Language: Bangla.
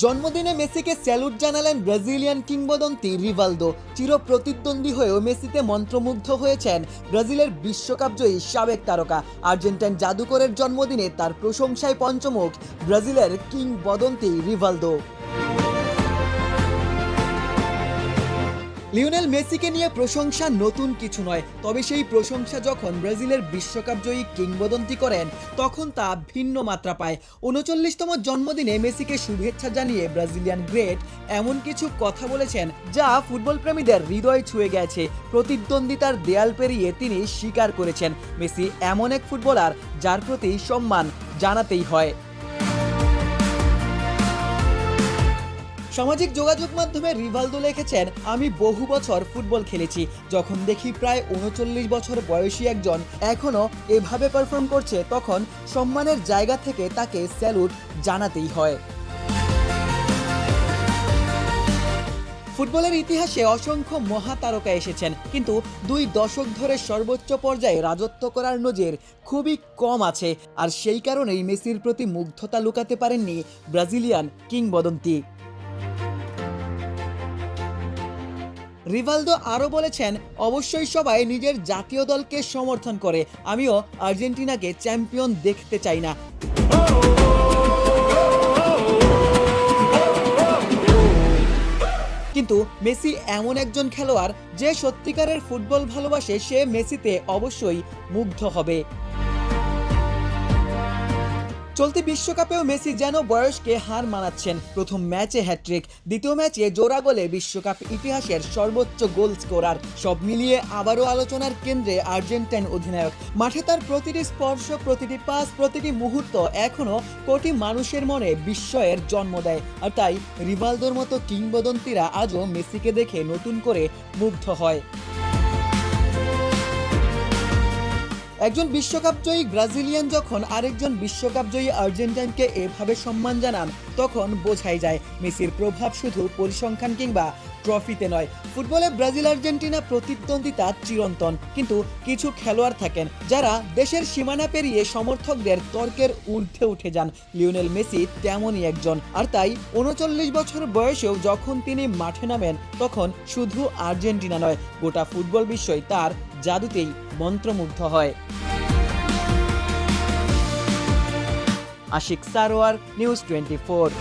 জন্মদিনে মেসিকে স্যালুট জানালেন ব্রাজিলিয়ান কিংবদন্তি রিভালদো। চির প্রতিদ্বন্দ্বী হয়েও মেসিতে মন্ত্রমুগ্ধ হয়েছেন ব্রাজিলের বিশ্বকাপ জয়ী সাবেক তারকা। আর্জেন্টাইন জাদুকরের জন্মদিনে তার প্রশংসায় পঞ্চমুখ ব্রাজিলের কিংবদন্তি রিভালদো। লিওনেল মেসিকে নিয়ে প্রশংসা নতুন কিছু নয়, তবে সেই প্রশংসা যখন ব্রাজিলের বিশ্বকাপ জয়ী কিংবদন্তি করেন তখন তা ভিন্ন মাত্রা পায়। ৩৯তম জন্মদিনে মেসিকে শুভেচ্ছা জানিয়ে ব্রাজিলিয়ান গ্রেট এমন কিছু কথা বলেছেন যা ফুটবল প্রেমীদের হৃদয় ছুঁয়ে গেছে। প্রতিদ্বন্দ্বিতার দেয়াল পেরিয়ে তিনি স্বীকার করেছেন মেসি এমন এক ফুটবলার যার প্রতি সম্মান জানাতেই হয়। সামাজিক যোগাযোগ মাধ্যমে রিভালদো লিখেছেন, আমি বহু বছর ফুটবল খেলেছি, যখন দেখি প্রায় ৩৯ বছর বয়সী একজন এখনও এভাবে পারফর্ম করছে তখন সম্মানের জায়গা থেকে তাকে স্যালুট জানাতেই হয়। ফুটবলের ইতিহাসে অসংখ্য মহাতারকা এসেছেন, কিন্তু 2 দশক ধরে সর্বোচ্চ পর্যায়ে রাজত্ব করার নজির খুবই কম আছে। আর সেই কারণেই মেসির প্রতি মুগ্ধতা লুকাতে পারেননি ব্রাজিলিয়ান কিংবদন্তি। রিভালদো আরও বলেছেন, অবশ্যই সবাই নিজের জাতীয় দলকে সমর্থন করে, আমিও আর্জেন্টিনাকে চ্যাম্পিয়ন দেখতে চাই না। কিন্তু মেসি এমন একজন খেলোয়াড় যে সত্যিকারের ফুটবল ভালোবাসে, সে মেসিতে অবশ্যই মুগ্ধ হবে। চলতি বিশ্বকাপেও মেসি যেন বয়সকে হার মানাচ্ছেন। প্রথম ম্যাচে হ্যাট্রিক, দ্বিতীয় ম্যাচে জোড়া গোলে বিশ্বকাপ ইতিহাসের সর্বোচ্চ গোল স্কোরার। সব মিলিয়ে আবারও আলোচনার কেন্দ্রে আর্জেন্টাইন অধিনায়ক। মাঠে তার প্রতিটি স্পর্শ, প্রতিটি পাস, প্রতিটি মুহূর্ত এখনও কোটি মানুষের মনে বিস্ময়ের জন্ম দেয়। আর তাই রিভালদোর মতো কিংবদন্তিরা আজও মেসিকে দেখে নতুন করে মুগ্ধ হয়। একজন বিশ্বকাপ জয়ী ব্রাজিলিয়ান যখন আরেকজন বিশ্বকাপ জয়ী আর্জেন্টাইনকে এভাবে সম্মান জানান তখন বোঝাই যায় মেসির প্রভাব শুধু পরিসংখ্যান কিংবা ট্রফিতে নয়। ফুটবলে ব্রাজিল আর্জেন্টিনা প্রতিদ্বন্দ্বিতা চিরন্তন, কিন্তু কিছু খেলোয়াড় থাকেন যারা দেশের সীমানা পেরিয়ে সমর্থকদের তর্কের ঊর্ধ্বে উঠে যান। লিওনেল মেসি তেমনই একজন। আর তাই ৩৯ বছর বয়সেও যখন তিনি মাঠে নামেন তখন শুধু আর্জেন্টিনা নয়, গোটা ফুটবল বিশ্বই তার জাদুতেই মন্ত্রমুগ্ধ হয়। আশিক সারোয়ার, নিউজ 24।